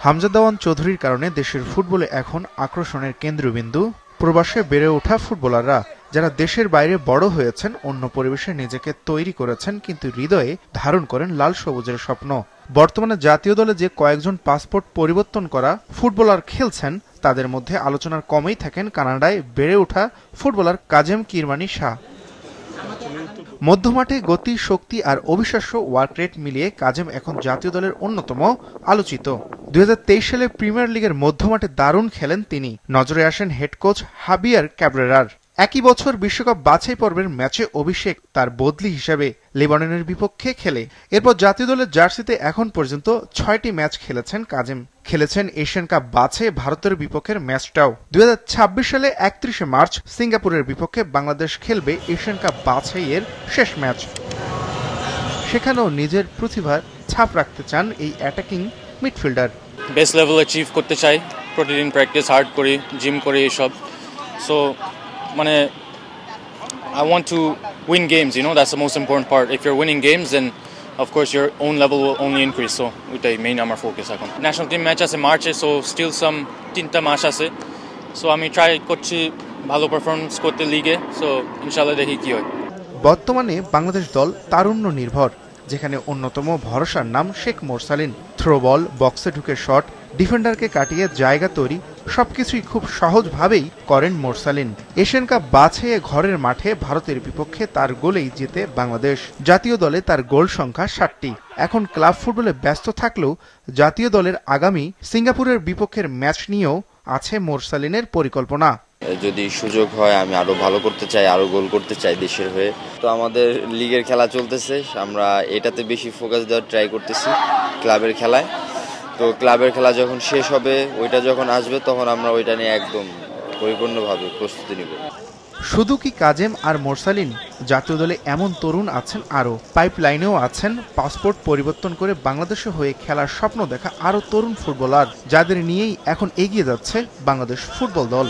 হামজা দেওয়ান চৌধুরীর কারণে দেশের ফুটবলে এখন আকর্ষণের কেন্দ্রবিন্দু প্রবাসে বেড়ে ওঠা ফুটবলাররা, যারা দেশের বাইরে বড় হয়েছেন, অন্য পরিবেশে নিজেকে তৈরি করেছেন, কিন্তু হৃদয়ে ধারণ করেন লাল সবুজের স্বপ্ন। বর্তমানে জাতীয় দলে যে কয়েকজন পাসপোর্ট পরিবর্তন করা ফুটবলার খেলছেন, তাদের মধ্যে আলোচনার কমেই থাকেন কানাডায় বেড়ে ওঠা ফুটবলার কাজেম কিরমানি শাহ। মধ্যমাঠে গতি, শক্তি আর অবিশ্বাস্য ওয়ার্ক রেট মিলিয়ে কাজেম এখন জাতীয় দলের অন্যতম আলোচিত। 2023 সালে প্রিমিয়ার লিগের মধ্যমাঠে দারুণ খেলেন তিনি। নজরে আসেন হেড কোচ হাবিয়ার ক্যাব্রেরার। একই বছর বিশ্বকাপ বাছাই পর্বের ম্যাচে অভিষেক তার বদলি হিসেবে লেবাননের বিপক্ষে খেলে। এরপর জাতীয় দলের জার্সিতে এখন পর্যন্ত 6টি ম্যাচ খেলেছেন কাজেম। খেলেছেন এশিয়ান কাপ বাছাই ভারতের বিপক্ষের ম্যাচটাও। 2026 সালে 31 মার্চ সিঙ্গাপুরের বিপক্ষে বাংলাদেশ খেলবে এশিয়ান কাপ বাছাইয়ের শেষ ম্যাচ। সেখানেও নিজের প্রতিভার ছাপ রাখতে চান এই attacking midfielder. Best level achieve করতে চাই, প্রতিদিন প্র্যাকটিস হার্ড করি, জিম করি, এসব। সো মানে I want to win games, that's the most important part. If you're winning games, then of course your own level will only increase. So ওইটাই main আমার focus এখন। ন্যাশনাল টিম ম্যাচ আছে মার্চে, so still সাম 3টা মাস আছে। So আমি try করছি ভালো পারফরমেন্স করতে লিগে, সো ইনশাআল্লাহ দেখি কি হয়। বর্তমানে বাংলাদেশ দল তারুণ্য নির্ভর, যেখানে অন্যতম ভরসার নাম শেখ মোরসালিন। থ্রো বল, বক্সে ঢুকে শট, ডিফেন্ডারকে কাটিয়ে জায়গা তৈরি, সবকিছুই খুব সহজভাবেই করেন মোরসালিন। এশিয়ান কাপ বাছাইয়ে ঘরের মাঠে ভারতের বিপক্ষে তার গোলেই জিতে বাংলাদেশ। জাতীয় দলে তার গোল সংখ্যা 7টি। এখন ক্লাব ফুটবলে ব্যস্ত থাকলেও জাতীয় দলের আগামী সিঙ্গাপুরের বিপক্ষের ম্যাচ নিয়েও আছে মোরসালিনের পরিকল্পনা। যদি সুযোগ হয় আমি আরো ভালো করতে চাই, আরো গোল করতে চাই দেশের হয়ে। তো আমাদের লিগের খেলা চলতেছে, আমরা এটাতে বেশি ফোকাস দেওয়ার ট্রাই করতেছি ক্লাবের খেলায়। তো ক্লাবের খেলা যখন শেষ হবে, ওইটা যখন আসবে, তখন আমরা ওইটা নিয়ে একদম পরিপূর্ণভাবে প্রস্তুতি নিব। শুধু কি কাজেম আর মোরসালিন? জাতীয় দলে এমন তরুণ আছেন আরও। পাইপলাইনেও আছেন পাসপোর্ট পরিবর্তন করে বাংলাদেশে হয়ে খেলার স্বপ্ন দেখা আরও তরুণ ফুটবলার, যাদের নিয়েই এখন এগিয়ে যাচ্ছে বাংলাদেশ ফুটবল দল।